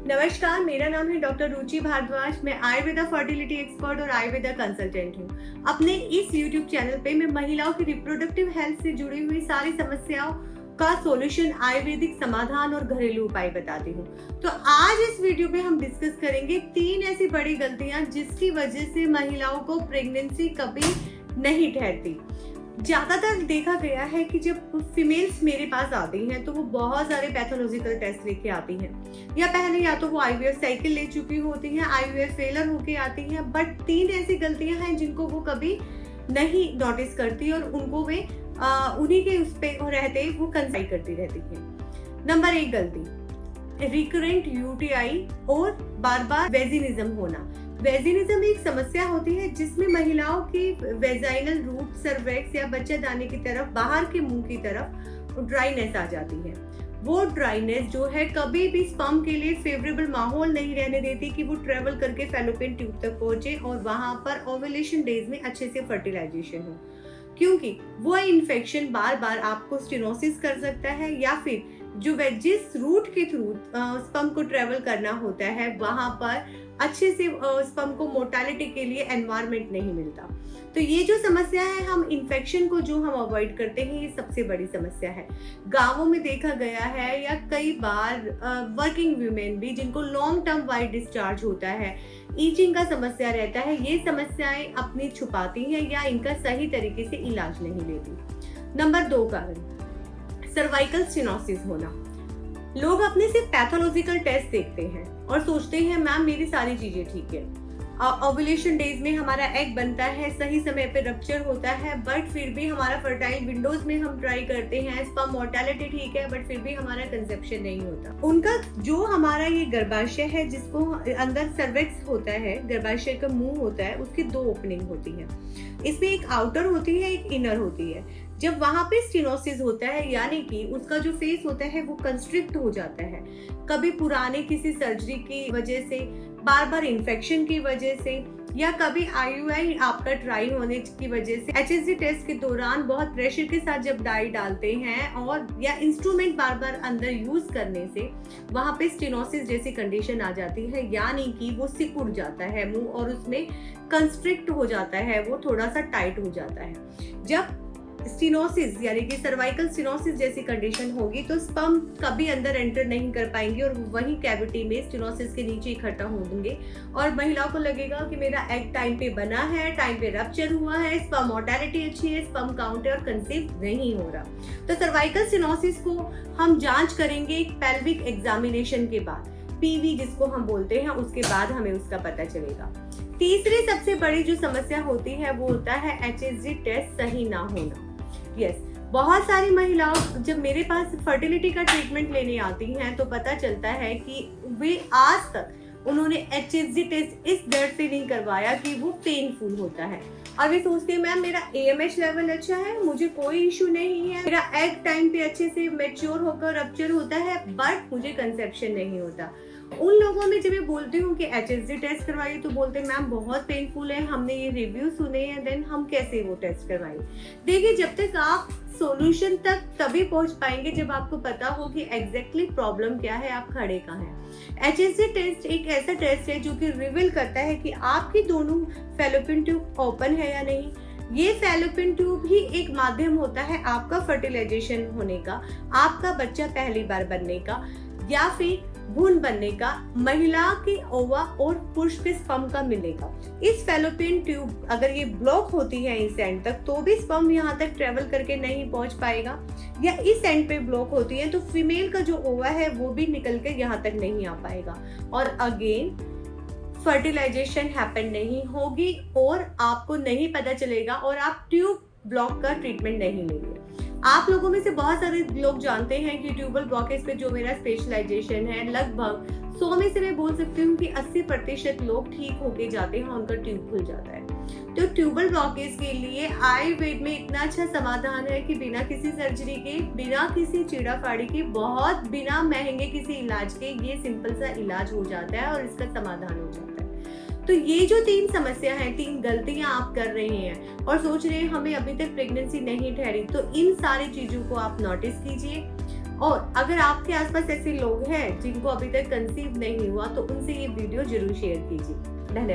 नमस्कार, मेरा नाम है डॉक्टर रुचि भारद्वाज। मैं आयुर्वेदा फर्टिलिटी एक्सपर्ट और आयुर्वेदा कंसल्टेंट हूँ। अपने इस यूट्यूब चैनल पे मैं महिलाओं की रिप्रोडक्टिव हेल्थ से जुड़ी हुई सारी समस्याओं का सॉल्यूशन, आयुर्वेदिक समाधान और घरेलू उपाय बताती हूँ। तो आज इस वीडियो में हम डिस्कस करेंगे 3 ऐसी बड़ी गलतियां जिसकी वजह से महिलाओं को प्रेगनेंसी कभी नहीं ठहरती। ज्यादातर देखा गया है कि जब फीमेल्स मेरे पास आती हैं तो वो बहुत सारे पैथोलॉजिकल टेस्ट लेके आती हैं, या तो वो आईवीएफ साइकिल ले चुकी होती हैं, आईवीएफ फेलर होके आती हैं। बट 3 ऐसी गलतियां हैं जिनको वो कभी नहीं नोटिस करती और उनको वे उन्हीं के उस पे रहते वो कंसल्ट करती रहती हैं। नंबर 1 गलती, रिकरेंट यूटीआई और बार बार वेजिनिज्म होना। वेजिनिज्म एक समस्या होती है जिसमें महिलाओं की वेजाइनल रूट, सर्वेक्स या बच्चेदानी की तरफ, बाहर के मुंह की तरफ ड्राइनेस आ जाती है। वो ड्राइनेस जो है कभी भी स्पर्म के लिए फेवरेबल माहौल नहीं रहने देती कि वो ट्रेवल करके फैलोपियन ट्यूब तक पहुंचे और वहां पर ओव्यूलेशन डेज में अच्छे से फर्टिलाइजेशन हो, क्योंकि वो इन्फेक्शन बार बार आपको स्टेनोसिस कर सकता है या फिर जो जिस रूट के थ्रू स्पर्म को ट्रेवल करना होता है वहां पर अच्छे से स्पर्म को मोर्टालिटी के लिए एनवायरनमेंट नहीं मिलता। तो ये जो समस्या है, हम इन्फेक्शन को जो हम अवॉइड करते हैं, ये सबसे बड़ी समस्या है। गांवों में देखा गया है या कई बार वर्किंग वुमेन भी जिनको लॉन्ग टर्म वाइट डिस्चार्ज होता है, ईचिंग का समस्या रहता है, ये समस्याएं अपनी छुपाती हैं या इनका सही तरीके से इलाज नहीं लेती। नंबर 2 कारण, सर्वाइकल स्टेनोसिस होना। लोग अपने से पैथोलॉजिकल टेस्ट देखते हैं और सोचते हैं मैम मेरी सारी चीजें ठीक है, ओव्यूलेशन डेज में हमारा एग बनता है, सही समय पे रप्चर होता है, बट फिर भी हमारा फर्टाइल विंडोज में हम ट्राई करते हैं, स्पर्म मोर्टालिटी ठीक है, बट फिर भी हमारा कंसेप्शन नहीं होता। उनका जो हमारा ये गर्भाशय है जिसको अंदर सर्वेक्स होता है, गर्भाशय का मुंह होता है, उसकी 2 ओपनिंग होती है। इसमें एक आउटर होती है, एक इनर होती है। जब वहां पे स्टेनोसिस होता है यानी कि उसका जो फेस होता है वो कंस्ट्रिक्ट हो जाता है, कभी पुराने किसी सर्जरी की वजह से, बार बार इन्फेक्शन की वजह से, या कभी आईयूआई आपका ट्राई होने की वजह से, एचएसजी टेस्ट के दौरान बहुत प्रेशर के साथ जब डाई डालते हैं और या इंस्ट्रूमेंट बार बार अंदर यूज करने से वहां पे स्टेनोसिस जैसी कंडीशन आ जाती है, यानी कि वो सिकुड़ जाता है मुंह और उसमें कंस्ट्रिक्ट हो जाता है, वो थोड़ा सा टाइट हो जाता है। जब स्टेनोसिस यानी कि सर्वाइकल स्टेनोसिस जैसी कंडीशन होगी तो स्पर्म कभी अंदर एंटर नहीं कर पाएंगे और वही कैविटी में स्टेनोसिस के नीचे इकट्ठा होंगे और महिलाओं को लगेगा कि मेरा एग टाइम पे बना है, टाइम पे रप्चर हुआ है, स्पर्म मोर्टालिटी अच्छी है, स्पर्म काउंट और कंसीव नहीं हो रहा। तो सर्वाइकल स्टेनोसिस को हम जांच करेंगे एक पेल्विक एग्जामिनेशन के बाद, पीवी जिसको हम बोलते हैं, उसके बाद हमें उसका पता चलेगा। तीसरी सबसे बड़ी जो समस्या होती है वो होता है एचएसजी टेस्ट सही ना होना। यस, बहुत सारी महिलाओं जब मेरे पास फर्टिलिटी का ट्रीटमेंट लेने आती हैं तो पता चलता है कि वे आज तक उन्होंने एचएसजी टेस्ट इस दर्द से नहीं करवाया कि वो पेनफुल होता है, और वे सोचते हैं मैम मेरा एएमएच लेवल अच्छा है, मुझे कोई इशू नहीं है, मेरा एग टाइम पे अच्छे से मैच्योर होकर रप्चर होता है, बट मुझे कंसेप्शन नहीं होता। उन लोगों में जब मैं बोलती हूँ कि एचएसजी टेस्ट करवाइए तो बोलते हैं मैम बहुत पेनफुल है, हमने ये रिव्यू सुने हैं, देन हम कैसे वो टेस्ट करवाएं। देखिए, जब तक आप सॉल्यूशन तक तभी पहुंच पाएंगे जब आपको पता हो कि एग्जैक्टली प्रॉब्लम क्या है, आप खड़े कहाँ हैं। एचएसजी टेस्ट एक ऐसा टेस्ट है जो कि रिवील करता है कि आपकी दोनों फैलोपियन ट्यूब ओपन है या नहीं। ये फैलोपियन ट्यूब ही एक माध्यम होता है आपका फर्टिलाइजेशन होने का, आपका बच्चा पहली बार बनने का या फिर भ्रूण बनने का, महिला के ओवा और पुरुष के स्पर्म का मिलने का। इस फैलोपियन ट्यूब अगर ये ब्लॉक होती है इस एंड तक तो भी स्पर्म यहाँ तक ट्रेवल करके नहीं पहुंच पाएगा, या इस एंड पे ब्लॉक होती है तो फीमेल का जो ओवा है वो भी निकल के यहाँ तक नहीं आ पाएगा और अगेन फर्टिलाइजेशन हैपन नहीं होगी और आपको नहीं पता चलेगा और आप ट्यूब ब्लॉक का ट्रीटमेंट नहीं लेंगे। आप लोगों में से बहुत सारे लोग जानते हैं कि ट्यूबल ब्लॉकेज पे जो मेरा स्पेशलाइजेशन है, लगभग 100 में से मैं बोल सकती हूँ कि 80% लोग ठीक होके जाते हैं, उनका ट्यूब खुल जाता है। तो ट्यूबल ब्लॉकेज के लिए आयुर्वेद में इतना अच्छा समाधान है कि बिना किसी सर्जरी के, बिना किसी चीड़ाफाड़ी के, बहुत बिना महंगे किसी इलाज के ये सिंपल सा इलाज हो जाता है और इसका समाधान हो जाता है। तो ये जो 3 समस्या है, 3 गलतियां आप कर रहे हैं और सोच रहे हैं हमें अभी तक प्रेगनेंसी नहीं ठहरी, तो इन सारी चीजों को आप नोटिस कीजिए और अगर आपके आसपास ऐसे लोग हैं जिनको अभी तक कंसीव नहीं हुआ तो उनसे ये वीडियो जरूर शेयर कीजिए। धन्यवाद।